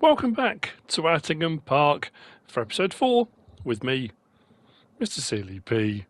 Welcome back to Attingham Park for episode 4 with me, MrSealyp.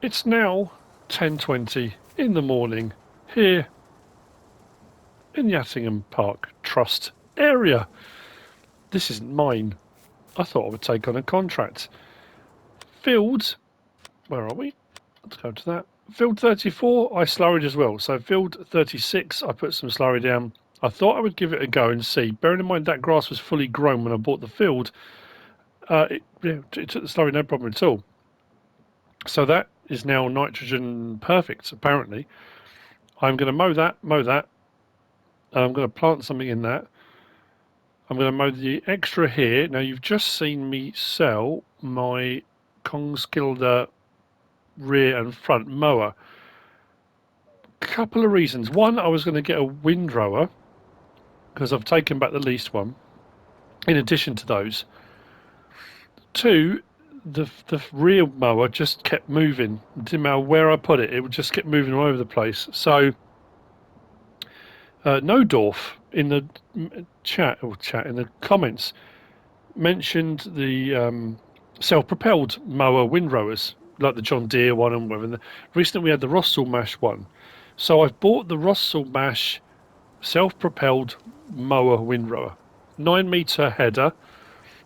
It's now 10:20 in the morning here in the Attingham Park Trust area. This isn't mine. I thought I would take on a contract. Field, where are we? Let's go to that. Field 34, I slurried as well. So field 36, I put some slurry down. I thought I would give it a go and see. Bearing in mind that grass was fully grown when I bought the field, it took the slurry no problem at all. So that is now nitrogen perfect, apparently. I'm going to mow that, and I'm going to plant something in that. I'm going to mow the extra here. Now, you've just seen me sell my Kongskilde rear and front mower. Couple of reasons. One, I was going to get a windrower because I've taken back the leased one in addition to those. Two, the rear mower just kept moving. It didn't matter where I put it, it would just keep moving all over the place. So Nodorf in the chat in the comments mentioned the self-propelled mower windrowers, like the John Deere one and whatever. Recently we had the Rostselmash one. So I've bought the Rostselmash self-propelled mower windrower, 9-meter header.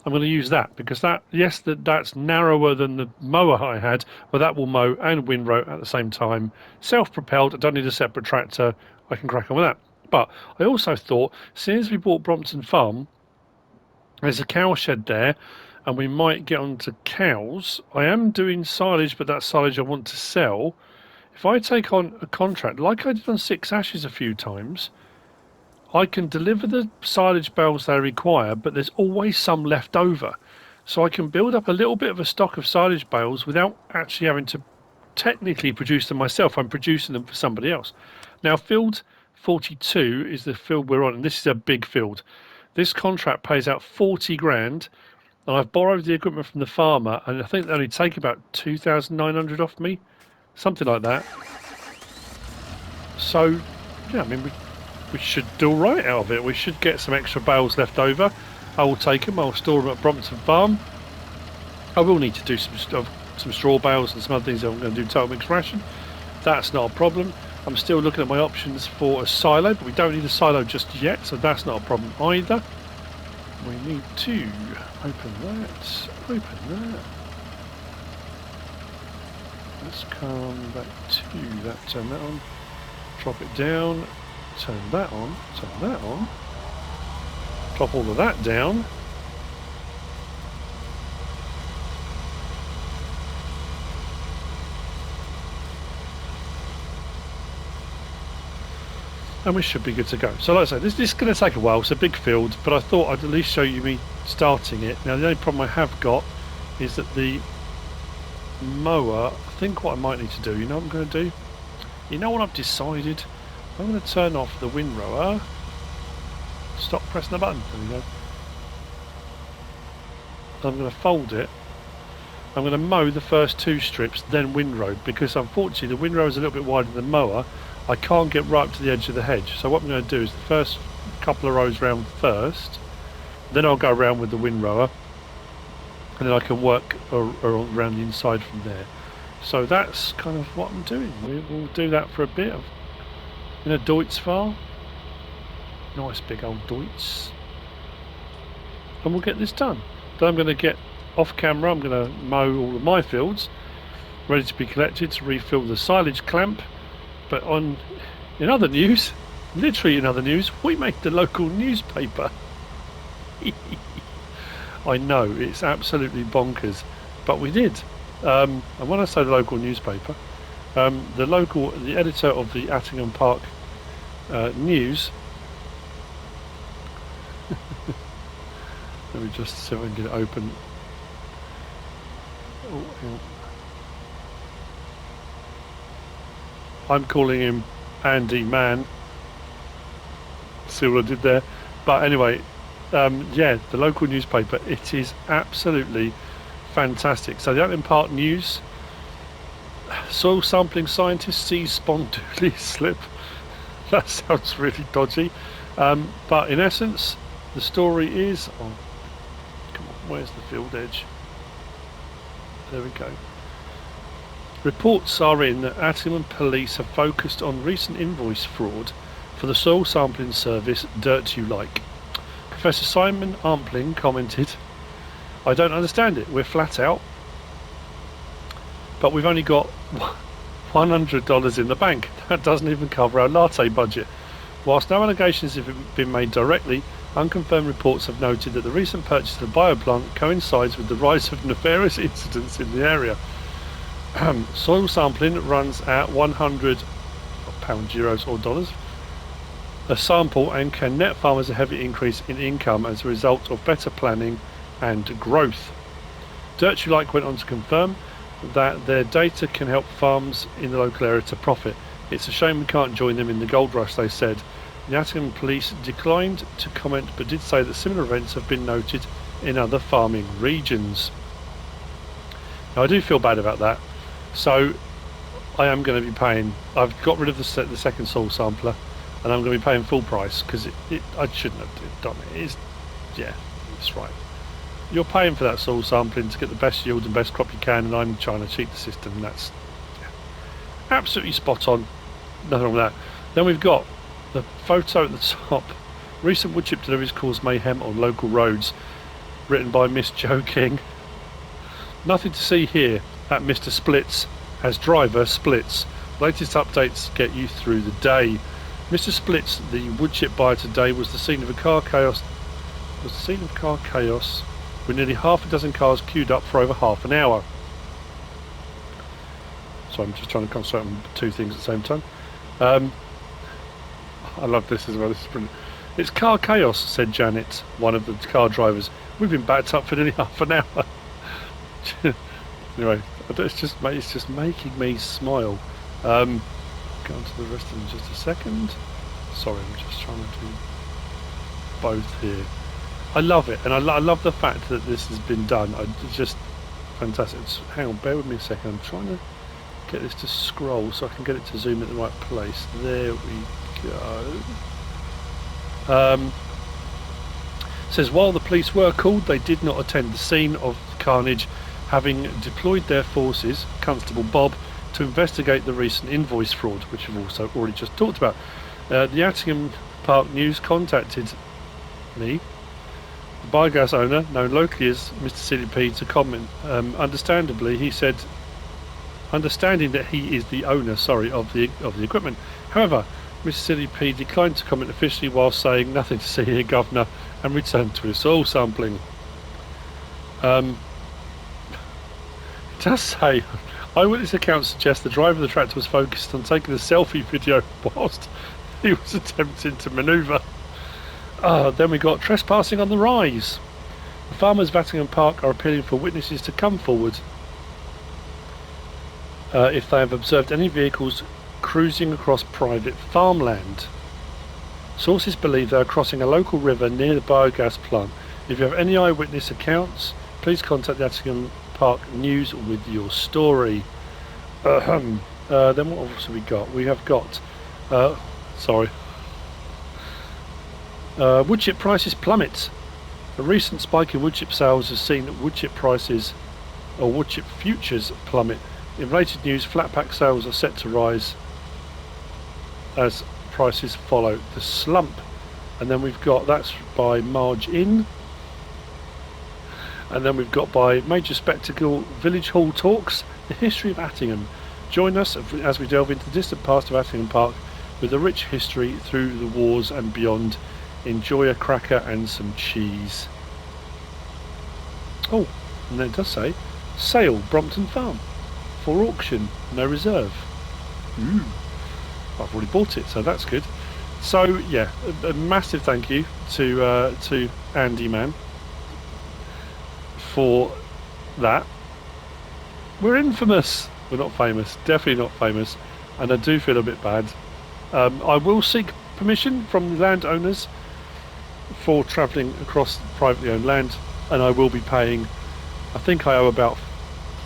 I'm going to use that because that's narrower than the mower I had, but that will mow and windrow at the same time. Self-propelled, I don't need a separate tractor. I can crack on with that. But I also thought, since we bought Brompton Farm, there's a cow shed there, and we might get onto cows. I am doing silage, but that silage I want to sell. If I take on a contract, like I did on 6 Ashes a few times, I can deliver the silage bales they require, but there's always some left over. So I can build up a little bit of a stock of silage bales without actually having to technically produce them myself. I'm producing them for somebody else. Now, field 42 is the field we're on, and this is a big field. This contract pays out 40 grand, and I've borrowed the equipment from the farmer, and I think they only take about 2,900 off me, something like that. So, yeah, I mean, we should do all right out of it. We should get some extra bales left over. I will take them. I'll store them at Brompton Farm. I will need to do some straw bales and some other things. I'm going to do total mixed ration. That's not a problem. I'm still looking at my options for a silo, but we don't need a silo just yet, so that's not a problem either. We need to open that. Let's come back to that. Turn that on. Drop it down. Turn that on, drop all of that down. And we should be good to go. So like I say, this is going to take a while. It's a big field, but I thought I'd at least show you me starting it. Now the only problem I have got is that the mower, I think what I might need to do, you know what I'm going to do? You know what I've decided? I'm going to turn off the windrower. Stop pressing the button. There we go. I'm going to fold it. I'm going to mow the first 2 strips, then windrow, because unfortunately the windrow is a little bit wider than the mower. I can't get right up to the edge of the hedge. So what I'm going to do is the first couple of rows round first, Then I'll go around with the windrower, and then I can work around the inside from there. So that's kind of what I'm doing. We'll do that for a bit of in a Deutz file. Nice big old Deutz. And we'll get this done. Then I'm going to get off camera, I'm going to mow all of my fields, ready to be collected to refill the silage clamp. But in other news, literally in other news, we made the local newspaper. I know, it's absolutely bonkers, but we did. And when I say the local newspaper, the editor of the Attingham Park News. Let me just see if I can get it open. Oh, I'm calling him Andy Man. See what I did there? But anyway, yeah, the local newspaper, it is absolutely fantastic. So the Attingham Park News, soil sampling scientist sees spondooley slip. That sounds really dodgy. But in essence, the story is... Oh, come on, where's the field edge? There we go. Reports are in that Attingham police have focused on recent invoice fraud for the soil sampling service Dirt You Like. Professor Simon Ampling commented, "I don't understand it. We're flat out, but we've only got $100 in the bank. That doesn't even cover our latte budget." Whilst no allegations have been made directly, unconfirmed reports have noted that the recent purchase of the bioplant coincides with the rise of nefarious incidents in the area. Soil sampling runs at £100, euros or dollars a sample and can net farmers a heavy increase in income as a result of better planning and growth. Dirt You Like went on to confirm that their data can help farms in the local area to profit. "It's a shame we can't join them in the gold rush," they said. The Attingham police declined to comment but did say that similar events have been noted in other farming regions. Now I do feel bad about that, so I am going to be paying. I've got rid of the second soil sampler, and I'm going to be paying full price because I shouldn't have done it. Yeah, that's right. You're paying for that soil sampling to get the best yield and best crop you can, and I'm trying to cheat the system. And that's absolutely spot on. Nothing wrong with that. Then we've got the photo at the top. Recent wood chip deliveries cause mayhem on local roads. Written by Miss Joe King. Nothing to see here at Mr. Splits as driver splits. Latest updates get you through the day. Mr. Splits, the wood chip buyer today, was the scene of car chaos with nearly half a dozen cars queued up for over half an hour. So I'm just trying to concentrate on two things at the same time. I love this as well. This is brilliant. "It's car chaos," said Janet, one of the car drivers. "We've been backed up for nearly half an hour." Anyway, it's just making me smile. Go on to the rest of them in just a second. Sorry, I'm just trying to do both here. I love it, and I love the fact that this has been done. It's just fantastic. Hang on, bear with me a second. I'm trying to get this to scroll so I can get it to zoom in the right place. There we go. Says, while the police were called, they did not attend the scene of carnage, having deployed their forces, Constable Bob, to investigate the recent invoice fraud, which we've also already just talked about. The Attingham Park News contacted me, the biogas owner, known locally as MrSealyp, to comment. Understandably, he said, understanding that he is the owner, of the equipment. However, MrSealyp declined to comment officially while saying nothing to see here, Governor, and returned to his soil sampling. It does say, eyewitness accounts suggest the driver of the tractor was focused on taking a selfie video whilst he was attempting to manoeuvre. Then we got trespassing on the rise. The farmers of Attingham Park are appealing for witnesses to come forward if they have observed any vehicles cruising across private farmland. Sources believe they are crossing a local river near the biogas plant. If you have any eyewitness accounts, please contact the Attingham Park News with your story. Then what else have we got? We have got wood chip prices plummet. A recent spike in woodchip sales has seen woodchip prices or woodchip futures plummet. In related news, flatpack sales are set to rise as prices follow the slump. And then we've got, that's by Marge In. And then we've got by Major Spectacle, Village Hall Talks, the history of Attingham. Join us as we delve into the distant past of Attingham Park with a rich history through the wars and beyond. Enjoy a cracker and some cheese. Oh, and then it does say, sale, Brompton Farm. For auction, no reserve. Ooh, I've already bought it, so that's good. So yeah, a massive thank you to Andy Man for that. We're infamous. We're not famous, definitely not famous, and I do feel a bit bad. I will seek permission from the landowners for travelling across privately owned land, and I will be paying, I think I owe about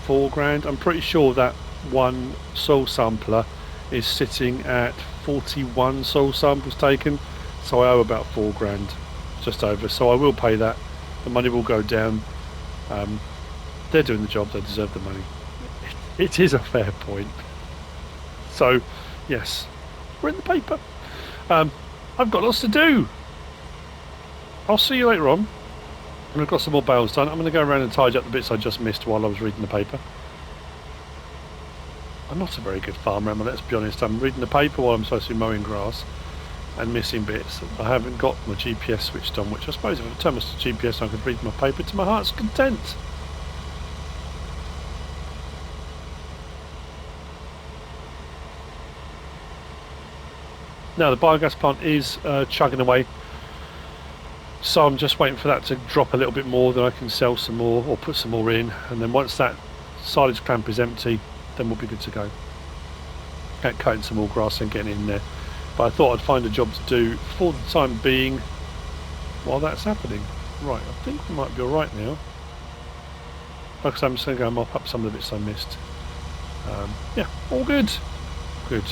£4 grand. I'm pretty sure that one soil sampler is sitting at 41 soil samples taken, so I owe about £4 grand, just over. So I will pay that. The money will go down. They're doing the job, they deserve the money. It is a fair point. So yes, we're in the paper. I've got lots to do. I'll see you later on. And I've got some more bales done. I'm going to go around and tidy up the bits I just missed while I was reading the paper. I'm not a very good farmer, Emma, let's be honest. I'm reading the paper while I'm supposed to be mowing grass and missing bits. I haven't got my GPS switched on, which I suppose if I turn my GPS on, I could read my paper to my heart's content. Now the biogas plant is chugging away. So I'm just waiting for that to drop a little bit more, then I can sell some more or put some more in, and then once that silage clamp is empty, then we'll be good to go. At cutting some more grass and getting in there. But I thought I'd find a job to do for the time being while that's happening. Right, I think we might be alright now. Like I said, I'm just going to go and mop up some of the bits I missed. Yeah, all good. Good.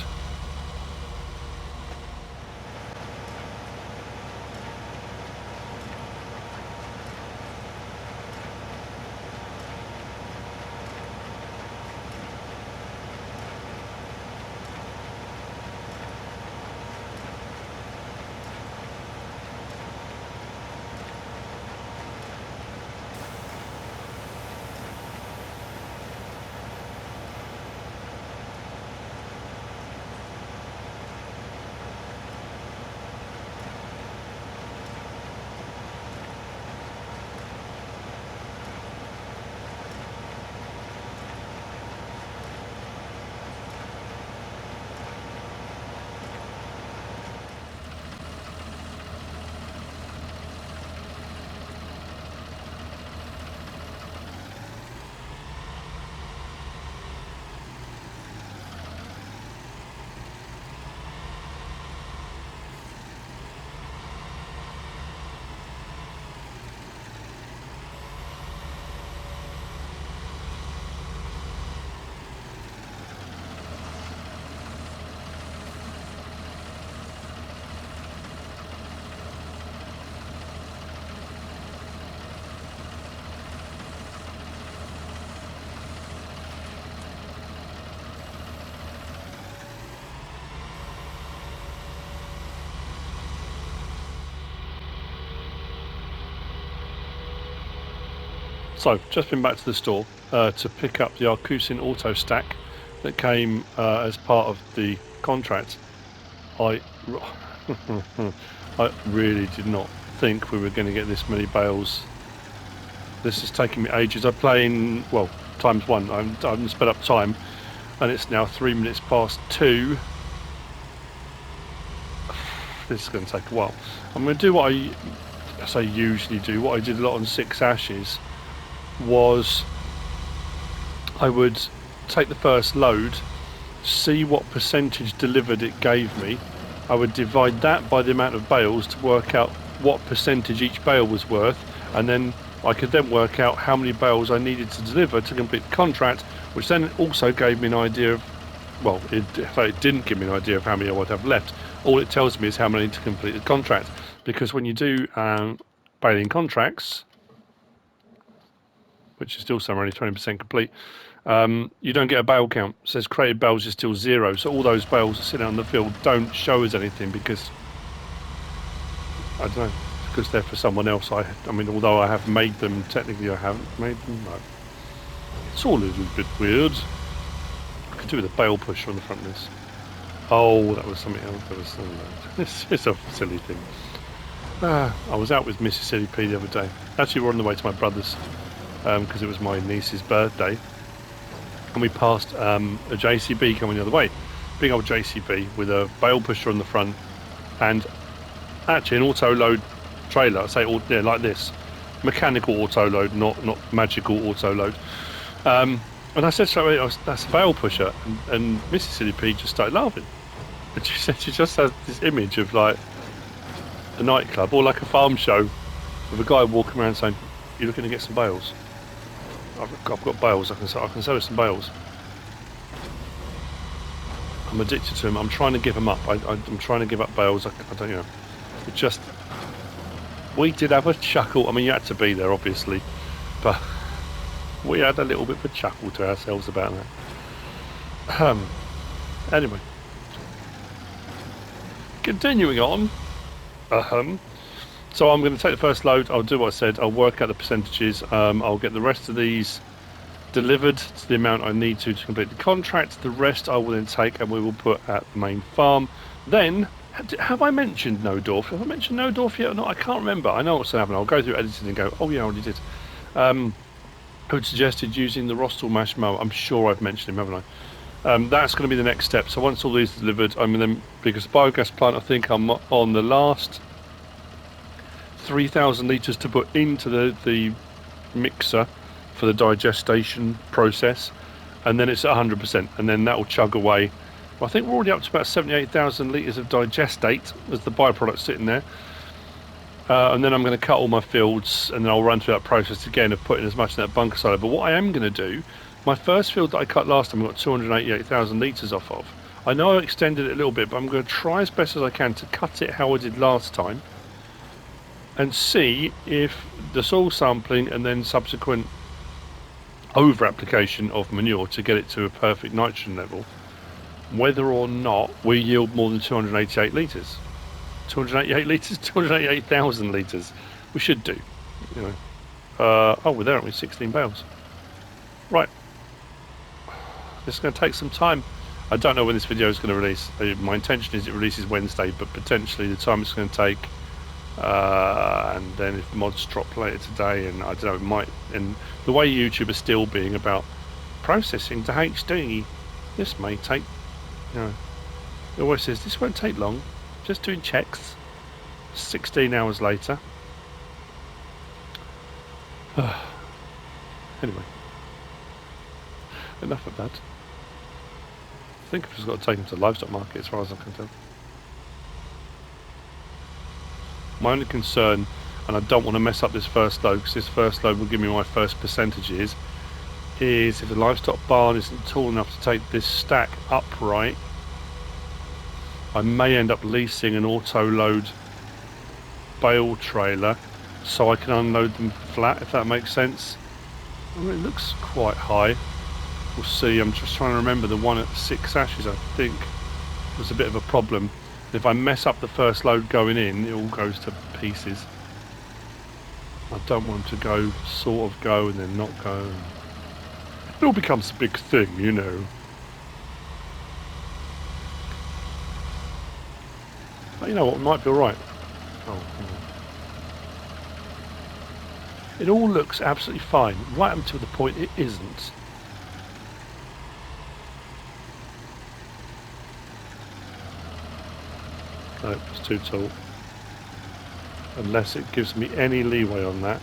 So, just been back to the store to pick up the Arcusin Auto Stack that came as part of the contract. I really did not think we were going to get this many bales. This is taking me ages. I'm playing, well, times one. I haven't sped up time, and it's now 3 minutes past 2. This is going to take a while. I'm going to do what I say usually do. What I did a lot on 6 Ashes was I would take the first load, see what percentage delivered it gave me. I would divide that by the amount of bales to work out what percentage each bale was worth, and then I could then work out how many bales I needed to deliver to complete the contract, which then also gave me an idea of, well, it didn't give me an idea of how many I would have left. All it tells me is how many to complete the contract, because when you do baling contracts, which is still somewhere only 20% complete, you don't get a bale count. It says created bales is still 0. So all those bales that sit out in the field don't show as anything because, I don't know, because they're for someone else. I mean, although I have made them, technically I haven't made them. No. It's all a little bit weird. I could do with a bale pusher on the front of this. Oh, that was something else. That was it's a silly thing. I was out with MrSealyp the other day. Actually, we're on the way to my brother's because it was my niece's birthday. And we passed a JCB coming the other way. Big old JCB with a bale pusher on the front and actually an auto load trailer. I say yeah, like this. Mechanical auto load, not magical auto load. And I said straight away, that's a bale pusher. And MrSealyp just started laughing. And she said she just has this image of like a nightclub or like a farm show with a guy walking around saying, "You looking to get some bales? I've got bales. I can sell you some bales." I'm addicted to them. I'm trying to give them up. I'm trying to give up bales. I don't know. It just, we did have a chuckle. I mean, you had to be there, obviously, but we had a little bit of a chuckle to ourselves about that. Anyway, continuing on. So I'm going to take the first load. I'll do what I said. I'll work out the percentages. I'll get the rest of these delivered to the amount I need to complete the contract. The rest I will then take and we will put at the main farm. Then, have I mentioned No Dorf? Have I mentioned No Dorf yet or not? I can't remember. I know what's going to happen. I'll go through editing and go, oh yeah, I already did. Who suggested using the Rostselmash mower? I'm sure I've mentioned him, haven't I? That's going to be the next step. So once all these are delivered, I'm then, because the biogas plant, I think I'm on the last 3,000 litres to put into the mixer for the digestation process, and then it's at 100%, and then that will chug away. Well, I think we're already up to about 78,000 litres of digestate as the byproduct sitting there. And then I'm going to cut all my fields, and then I'll run through that process again of putting as much in that bunker silo. But what I am going to do, my first field that I cut last time I got 288,000 litres off of. I know I extended it a little bit, but I'm going to try as best as I can to cut it how I did last time and see if the soil sampling and then subsequent over application of manure to get it to a perfect nitrogen level, whether or not we yield more than 288 litres. 288 litres, 288,000 litres. We should do, you know. Oh, we're there, aren't we? 16 bales. Right. This is going to take some time. I don't know when this video is going to release. My intention is it releases Wednesday, but potentially the time it's going to take, and then if mods drop later today, and I don't know, it might. And the way YouTube is still being about processing to HD, this may take, you know, it always says this won't take long. Just doing checks. 16 hours later. Anyway, enough of that. I think I've just got to take them to the livestock market as far as I can tell. My only concern, and I don't want to mess up this first load because this first load will give me my first percentages, is if the livestock barn isn't tall enough to take this stack upright, I may end up leasing an auto load bale trailer so I can unload them flat, if that makes sense. I mean, it looks quite high. We'll see. I'm just trying to remember the one at 6 ashes, I think, was a bit of a problem. If I mess up the first load going in, it all goes to pieces. I don't want to go, sort of go, and then not go. It all becomes a big thing, you know. But you know what, it might be alright. Oh, it all looks absolutely fine, right until the point it isn't. No, it's too tall. Unless it gives me any leeway on that.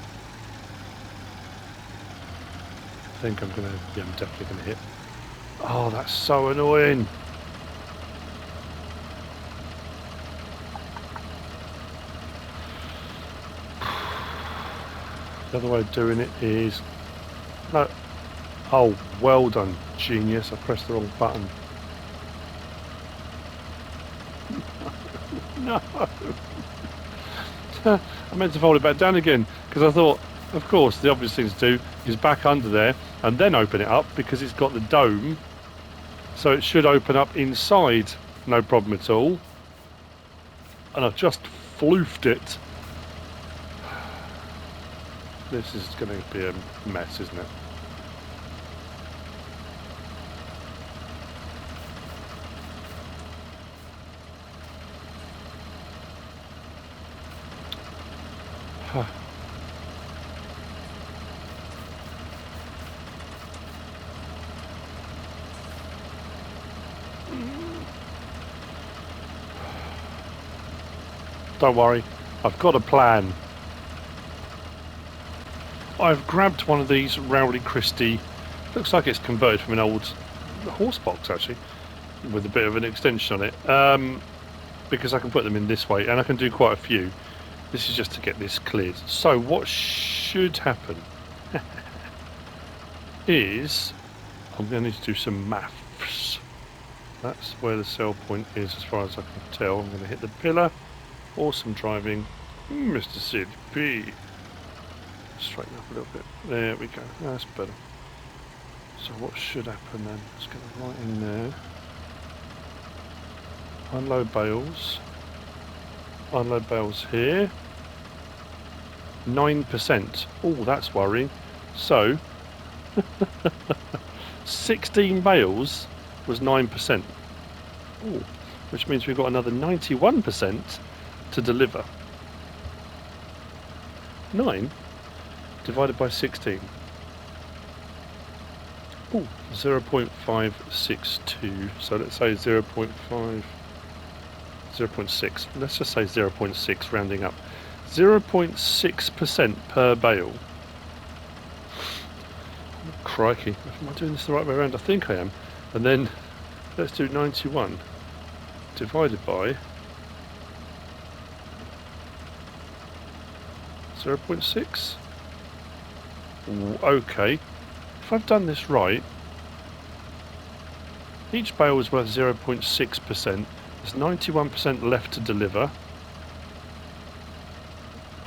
I think I'm gonna, yeah, I'm definitely gonna hit. Oh, that's so annoying. The other way of doing it is, no. Oh, well done, genius. I pressed the wrong button. No. I meant to fold it back down again because I thought, of course, the obvious thing to do is back under there and then open it up because it's got the dome, so it should open up inside, no problem at all. And I've just floofed it. This is going to be a mess, isn't it? Don't worry, I've got a plan. I've grabbed one of these Rowdy Christie, looks like it's converted from an old horse box actually, with a bit of an extension on it, because I can put them in this way and I can do quite a few. This is just to get this cleared. So what should happen is I'm going to need to do some maths. That's where the sell point is as far as I can tell. I'm going to hit the pillar. Awesome driving, MrSealyp. Straighten up a little bit. There we go. That's better. So what should happen then? Let's get it right in there. Unload bales. Unload bales here. 9%. Oh, that's worrying. So 16 bales was 9%. Oh, which means we've got another 91% to deliver. 9 divided by 16. Oh, 0.562. So let's say 0.5, 0.6. Let's just say 0.6, rounding up. 0.6% per bale. Crikey, am I doing this the right way around? I think I am. And then let's do 91 divided by 0.6. Okay, if I've done this right, each bale is worth 0.6%. There's 91% left to deliver.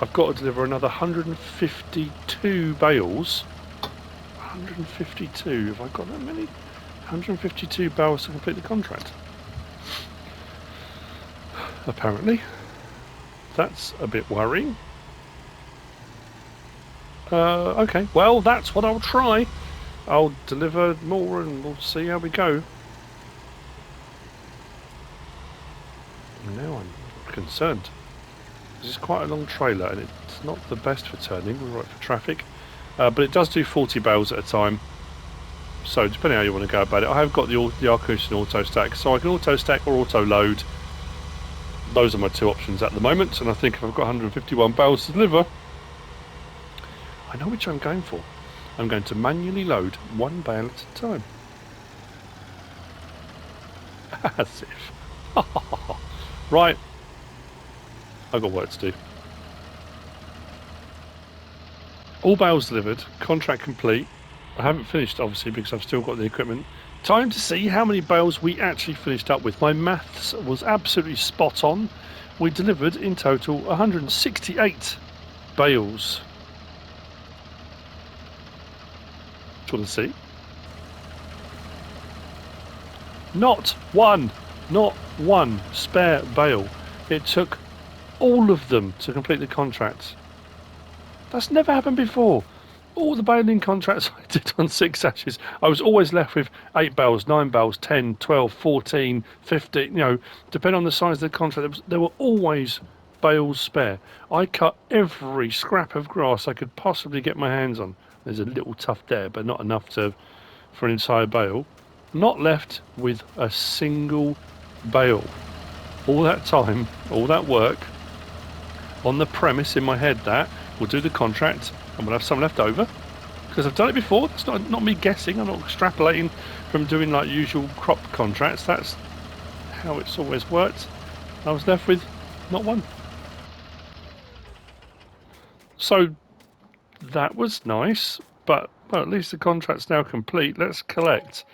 I've got to deliver another 152 bales. 152, have I got that many? 152 bales to complete the contract. Apparently. That's a bit worrying. Okay, well, that's what I'll try. I'll deliver more and we'll see how we go. Now I'm concerned. This is quite a long trailer and it's not the best for turning. We're right for traffic. But it does do 40 bales at a time. So depending how you want to go about it. I have got the Arcus and auto stack. So I can auto stack or auto load. Those are my two options at the moment. And I think if I've got 151 bales to deliver, I know which I'm going for. I'm going to manually load one bale at a time. As if. Right. I've got work to do. All bales delivered. Contract complete. I haven't finished, obviously, because I've still got the equipment. Time to see how many bales we actually finished up with. My maths was absolutely spot on. We delivered in total 168 bales. Do you want to see? Not one spare bale. It took all of them to complete the contract. That's never happened before. All the baling contracts I did on 6 sashes, I was always left with 8 bales, 9 bales, 10, 12, 14, 15, you know, depending on the size of the contract, there were always bales spare. I cut every scrap of grass I could possibly get my hands on. There's a little tuft there, but not enough for an entire bale. Not left with a single bale. All that time, all that work, on the premise in my head that we'll do the contract and we'll have some left over. Because I've done it before. That's not me guessing. I'm not extrapolating from doing like usual crop contracts. That's how it's always worked. I was left with not one. So that was nice, but well, at least the contract's now complete. Let's collect.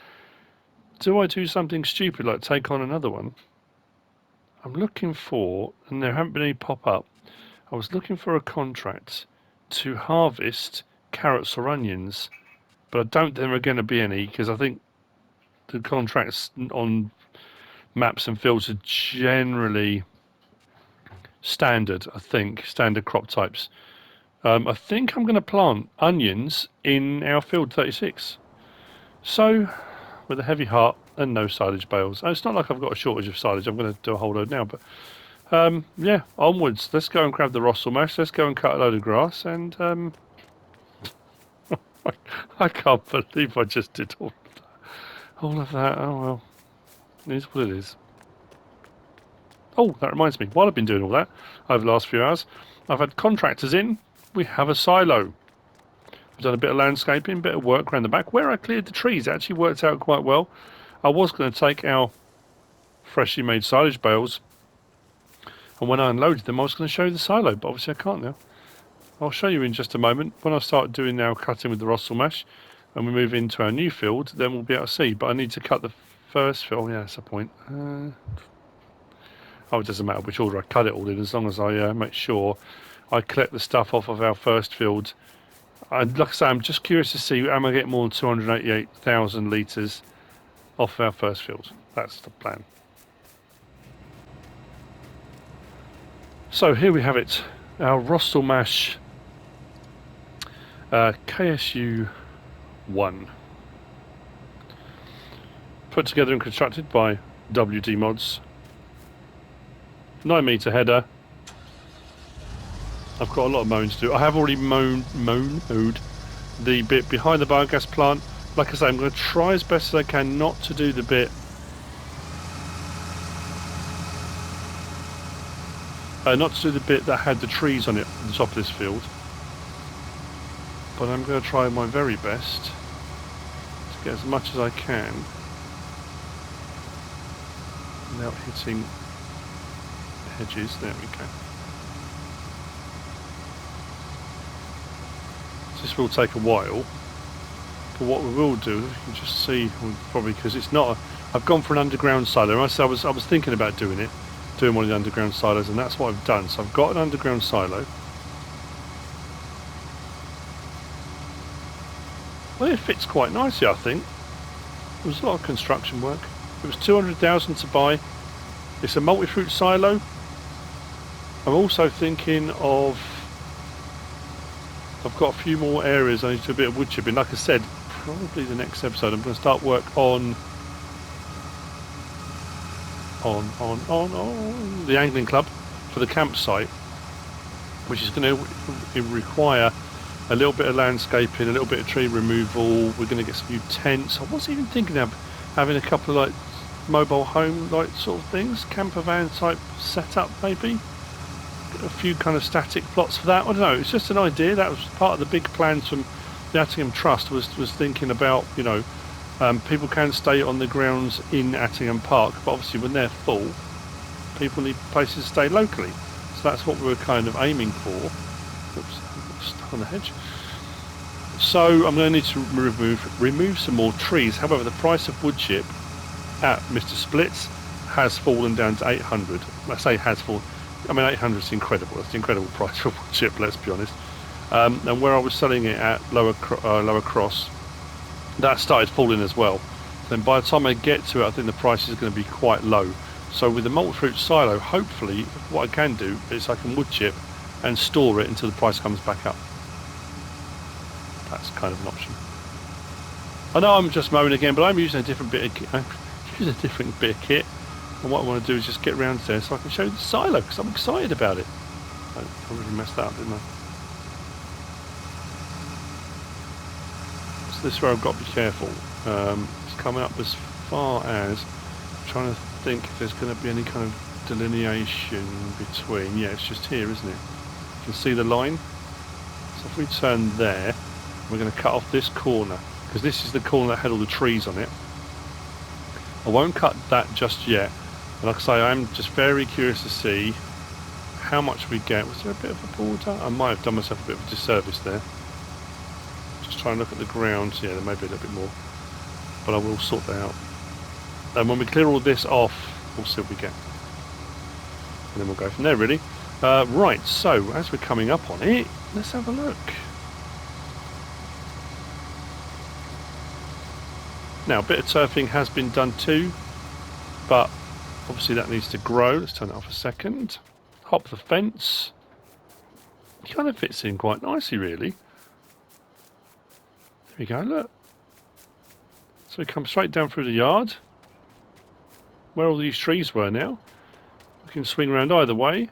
Do I do something stupid like take on another one? I'm looking for, and there haven't been any pop up, I was looking for a contract to harvest carrots or onions, but I don't think there are going to be any because I think the contracts on maps and fields are generally standard. I think standard crop types. I think I'm going to plant onions in our field 36. So, with a heavy heart and no silage bales. It's not like I've got a shortage of silage. I'm going to do a whole load now, but yeah, onwards. Let's go and grab the Rostselmash. Let's go and cut a load of grass. And I can't believe I just did all of that. All of that. Oh well, it is what it is. Oh, that reminds me. While I've been doing all that over the last few hours, I've had contractors in. We have a silo. I've done a bit of landscaping, bit of work around the back. Where I cleared the trees, it actually worked out quite well. I was going to take our freshly made silage bales, and when I unloaded them, I was going to show you the silo, but obviously I can't now. I'll show you in just a moment. When I start doing our cutting with the Rostselmash, and we move into our new field, then we'll be able to see. But I need to cut the first field. Yeah, that's the point. Oh, it doesn't matter which order I cut it all in, as long as I make sure I collect the stuff off of our first field. Like I say, I'm just curious to see, am I getting more than 288,000 litres off our first field? That's the plan. So here we have it, our Rostselmash KSU 1. Put together and constructed by WDmods. 9-metre header. I've got a lot of mowing to do. I have already mowed the bit behind the biogas plant. Like I say, I'm going to try as best as I can not to do the bit that had the trees on it at the top of this field. But I'm going to try my very best to get as much as I can without hitting hedges. There we go. This will take a while, but what we will do, you can just see, probably because it's not. I've gone for an underground silo. I was thinking about doing one of the underground silos, and that's what I've done. So I've got an underground silo. Well, it fits quite nicely, I think. There was a lot of construction work. It was 200,000 to buy. It's a multi-fruit silo. I'm also thinking of. I've got a few more areas I need to do a bit of wood chipping. Like I said, probably the next episode I'm going to start work on the angling club for the campsite, which is going to require a little bit of landscaping, a little bit of tree removal. We're going to get some new tents. I was even thinking of having a couple of like mobile home like sort of things, camper van type setup maybe. A few kind of static plots for that. I don't know, it's just an idea. That was part of the big plans from the Attingham Trust, was thinking about, you know, people can stay on the grounds in Attingham Park, but obviously when they're full, people need places to stay locally. So that's what we were kind of aiming for. Oops, stuck on the hedge. So I'm going to need to remove some more trees. However, the price of wood chip at Mr. Splits has fallen down to 800. I say has fallen. I mean, 800 is incredible. It's an incredible price for wood chip, let's be honest. And where I was selling it at lower cross, that started falling as well. Then by the time I get to it, I think the price is going to be quite low. So with the multi-fruit silo, hopefully what I can do is I can wood chip and store it until the price comes back up. That's kind of an option. I know I'm just mowing again, but I'm using a different bit of kit. And what I want to do is just get around there so I can show you the silo, because I'm excited about it. I really messed that up, didn't I? So this is where I've got to be careful. It's coming up as far as, I'm trying to think if there's going to be any kind of delineation between. Yeah, it's just here, isn't it? You can see the line. So if we turn there, we're going to cut off this corner, because this is the corner that had all the trees on it. I won't cut that just yet. And like I say, I'm just very curious to see how much we get. Was there a bit of a border? I might have done myself a bit of a disservice there. Just try and look at the ground. Yeah, there may be a little bit more, but I will sort that out. And when we clear all this off, we'll see what we get, and then we'll go from there. Really, Right, so as we're coming up on it, let's have a look. Now, a bit of turfing has been done too, but obviously that needs to grow. Let's turn it off a second. Hop the fence. It kind of fits in quite nicely, really. There we go, look. So we come straight down through the yard, where all these trees were now. We can swing around either way,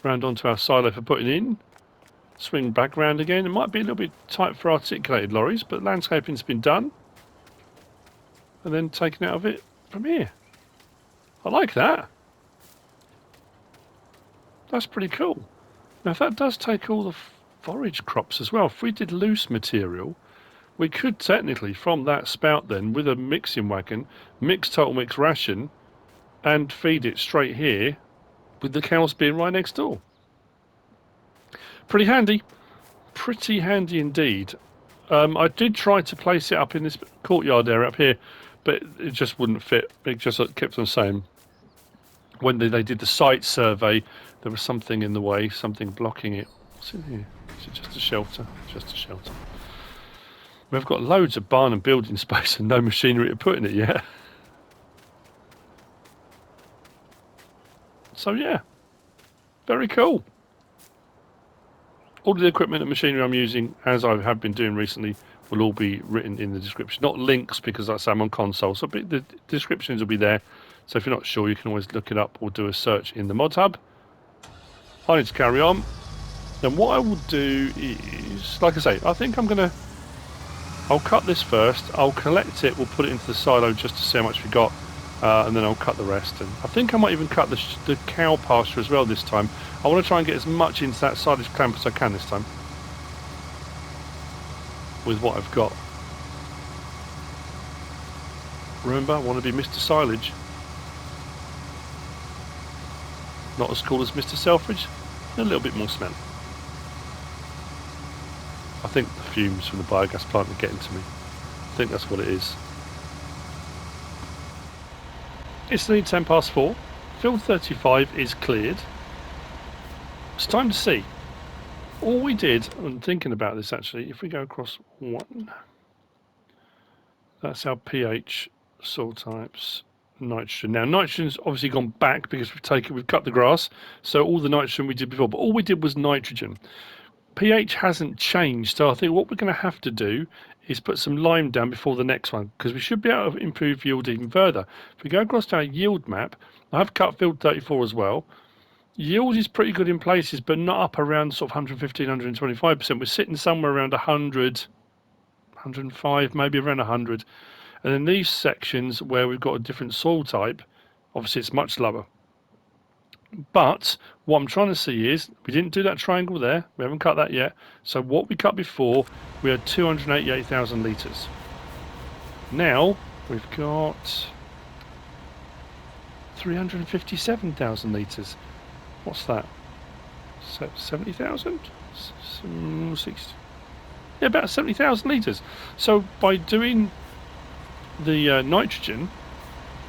round onto our silo for putting in, swing back round again. It might be a little bit tight for articulated lorries, but landscaping's been done. And then taken out of it from here. I like that. That's pretty cool. Now if that does take all the forage crops as well, if we did loose material, we could technically from that spout then with a mixing wagon mix total mix ration and feed it straight here with the cows being right next door. Pretty handy. Pretty handy indeed. I did try to place it up in this courtyard area up here, but it just wouldn't fit. It just kept on saying when they did the site survey there was something in the way, something blocking it. What's in here? Is it just a shelter? Just a shelter. We've got loads of barn and building space and no machinery to put in it yet. So yeah, very cool. All the equipment and machinery I'm using, as I have been doing recently, will all be written in the description. Not links, because that's I'm on console, so the descriptions will be there. So if you're not sure, you can always look it up or do a search in the mod hub. I need to carry on. Then what I will do is, like I say, I think I'll cut this first, I'll collect it, we'll put it into the silo just to see how much we got, and then I'll cut the rest. And I think I might even cut the cow pasture as well this time. I want to try and get as much into that silage clamp as I can this time with what I've got. Remember, I want to be Mr. Silage. Not as cool as Mr. Selfridge, a little bit more smell. I think the fumes from the biogas plant are getting to me. I think that's what it is. It's nearly 4:10. Field 35 is cleared. It's time to see. All we did, I'm thinking about this actually, if we go across one, that's our pH, soil types, nitrogen. Now nitrogen's obviously gone back because we've cut the grass, so all the nitrogen we did before, but all we did was nitrogen. pH hasn't changed, so I think what we're going to have to do is put some lime down before the next one, because we should be able to improve yield even further. If we go across to our yield map, I have cut field 34 as well. Yield is pretty good in places, but not up around sort of 115, 125%. We're sitting somewhere around 100, 105, maybe around 100. And in these sections where we've got a different soil type, obviously it's much lower. But what I'm trying to see is, we didn't do that triangle there, we haven't cut that yet. So what we cut before, we had 288,000 litres. Now we've got 357,000 litres. What's that? 70,000? 60. Yeah, about 70,000 litres. So by doing the nitrogen,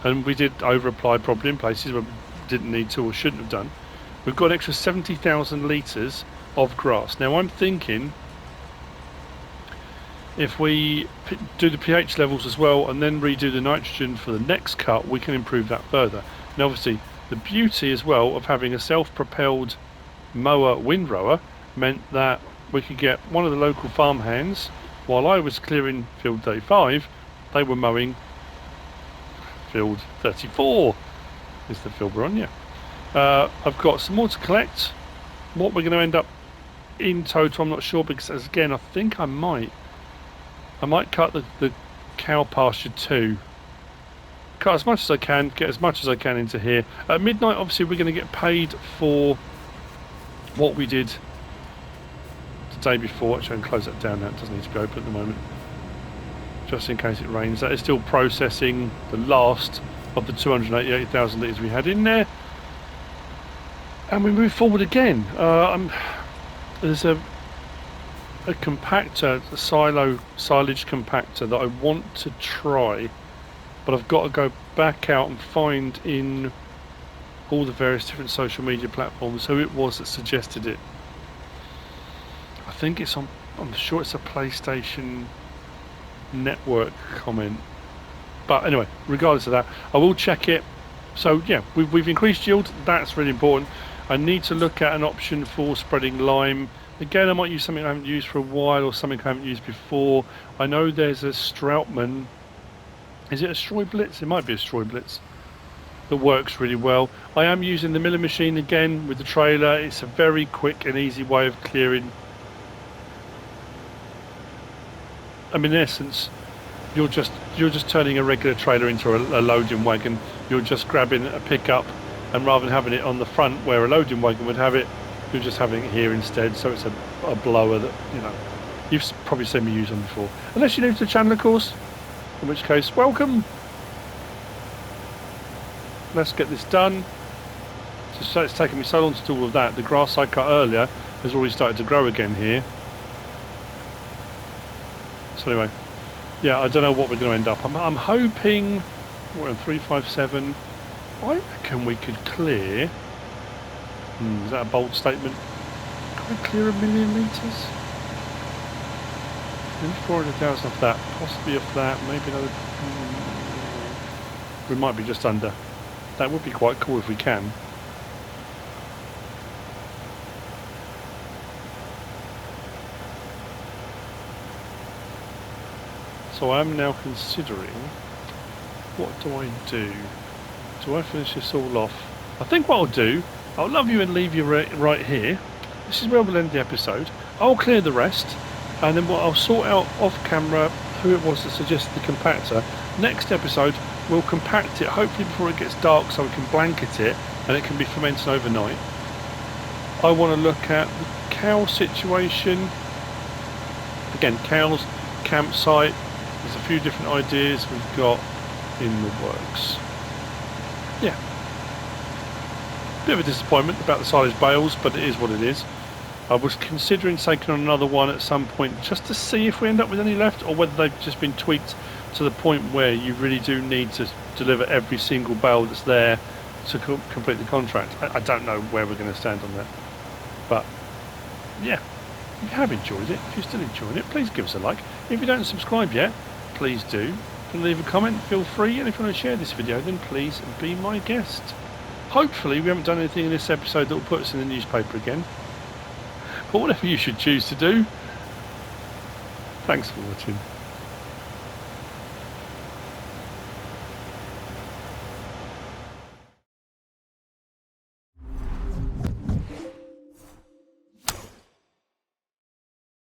and we did over apply probably in places where we didn't need to or shouldn't have done, we've got an extra 70,000 litres of grass. Now I'm thinking if we do the pH levels as well and then redo the nitrogen for the next cut, we can improve that further. Now obviously the beauty as well of having a self-propelled mower windrower meant that we could get one of the local farm hands while I was clearing field 35, they were mowing field 34 is the field we're on. Yeah, I've got some more to collect. What we're going to end up in total I'm not sure, because as again I think I might cut the cow pasture too. Cut as much as I can, get as much as I can into here. At midnight obviously we're going to get paid for what we did the day before. Actually I can close that down now, it doesn't need to be open at the moment, just in case it rains. That is still processing the last of the 288,000 litres we had in there. And we move forward again. There's a compactor, a silage compactor that I want to try, but I've got to go back out and find in all the various different social media platforms, who it was that suggested it. I think it's on, I'm sure it's a PlayStation Network comment. But anyway, regardless of that, I will check it. So yeah, we've increased yield. That's really important. I need to look at an option for spreading lime. Again, I might use something I haven't used for a while, or something I haven't used before. I know there's a Strautmann. Is it a Streublitz? It might be a Streublitz. That works really well. I am using the milling machine again with the trailer. It's a very quick and easy way of clearing. I mean, in essence, you're just turning a regular trailer into a loading wagon. You're just grabbing a pickup, and rather than having it on the front where a loading wagon would have it, you're just having it here instead. So it's a blower that, you know, you've probably seen me use on before. Unless you're new to the channel, of course, in which case, welcome. Let's get this done. So it's taken me so long to do all of that. The grass I cut earlier has already started to grow again here. So anyway, yeah, I don't know what we're going to end up. I'm hoping we're on 357. I reckon we could clear. Is that a bold statement? Can we clear 1 million litres? Maybe 400,000 off that, possibly off that, maybe another. We might be just under. That would be quite cool if we can. So I'm now considering, what do I do? Do I finish this all off? I think what I'll do, I'll love you and leave you right here. This is where we'll end the episode. I'll clear the rest, and then I'll sort out off camera who it was that suggested the compactor. Next episode, we'll compact it, hopefully before it gets dark, so we can blanket it and it can be fermenting overnight. I want to look at the cow situation. Again, cows, campsite. There's a few different ideas we've got in the works. Yeah. Bit of a disappointment about the silage bales, but it is what it is. I was considering taking on another one at some point just to see if we end up with any left, or whether they've just been tweaked to the point where you really do need to deliver every single bale that's there to complete the contract. I don't know where we're going to stand on that. But yeah, if you have enjoyed it, if you're still enjoying it, please give us a like. If you don't subscribe yet, please do. If you can leave a comment, feel free. And if you want to share this video, then please be my guest. Hopefully we haven't done anything in this episode that will put us in the newspaper again. But whatever you should choose to do, thanks for watching.